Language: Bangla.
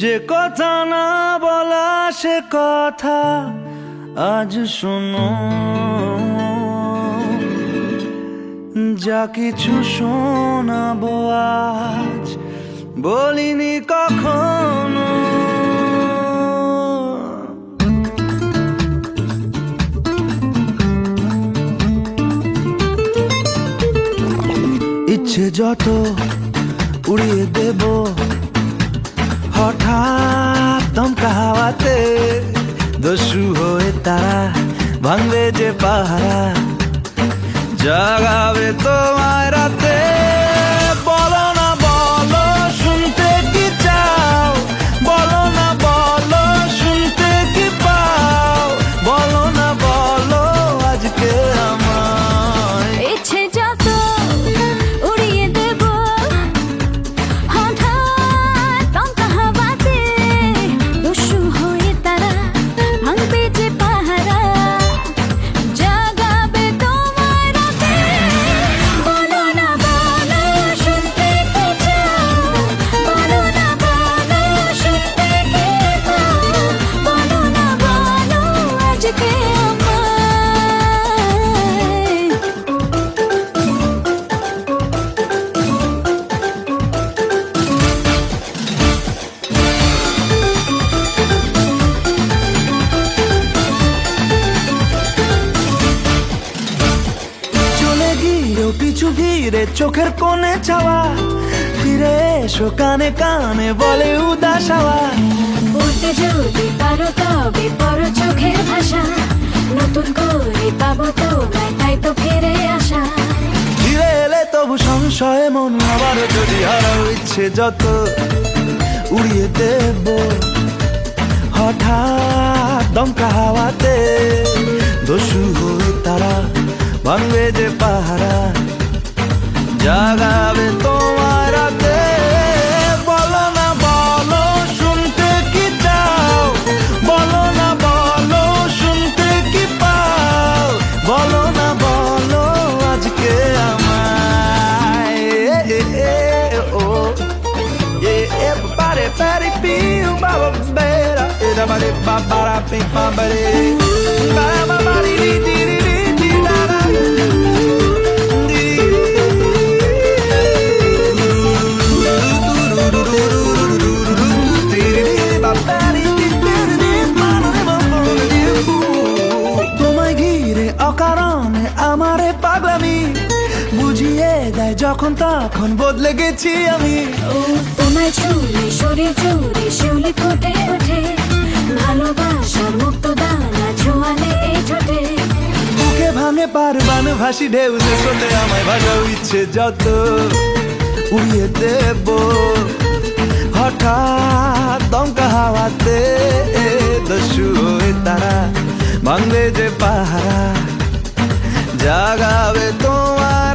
যে কথা না বলা সে কথা আজ শোনো, যা কিছু শোনাবো আজ বলিনি কখনো। ইচ্ছে যত উড়িয়ে দেব হঠাৎ দমকা হাওয়াতে, দস্যু হয়ে তারা ভাঙবে যে পাহারা, জাগাবে তোমায় রাতে। বলো না বলো শুনতে কি চাও, বলো না বলো শুনতে কি পাও, বলো না বলো আজকে আমায়। ইচ্ছে যত উড়িয়ে দেব হঠাৎ দমকা হাওয়াতে, দস্যু হয়ে তারা ভাঙবে যে পাহারা, জাগাবে তোমায় রাতে। বলো না বলো শুনতে কি চাও, বলো না বলো শুনতে কি পাও, বলো না বলো আজকে আমায়। চলে গিয়েও পিছু ঘিরে চোখের কোণে চাওয়া, ফিরে এসো কানে কানে বলে উদাস হাওয়া। বলতে যদি পারো তবে পরো চোখের ভাষা, নতুন করে পাবো তোমায় তাই তো ফিরে আসা। ফিরে এলে তবু সংশয়ে মন আবার যদি হারাও। ইচ্ছে যত উড়িয়ে দেব হঠাৎ দমকা হাওয়াতে, দস্যু হয়ে তারা ভাঙবে যে পাহারা, জাগাবে তোমার রাতে। বলো না বলো শুনতে কি চাও, বলো না বলো শুনতে কি পাও, বলো না বলো আজকে আমায়। ও বারে বারে পিউ বাবা বেরা এরা বারে বাবারা পি বাবারে বাবা বারি রি রি রি রি রা রা তোমায় ঘিরে অকারণে আমারে পাগলামি বুঝিয়ে দেয় যখন তখন বদলে গেছি আমি। তোমায় ছুঁলে শরীর জুড়ে শিউলি ফুটে ওঠে, ভালোবাসার মুক্ত দানা ছোঁয়ালে এই ঠোঁটে। বুকে ভাঙে পারবান ভাসি ঢেউ যে স্রোতে আমায় ভাসাও। ইচ্ছে যত উড়িয়ে দেব হঠাৎ দমকা হাওয়াতে, দস্যু হয়ে তারা ভাঙবে যে পাহারা, জাগাবে তোমায়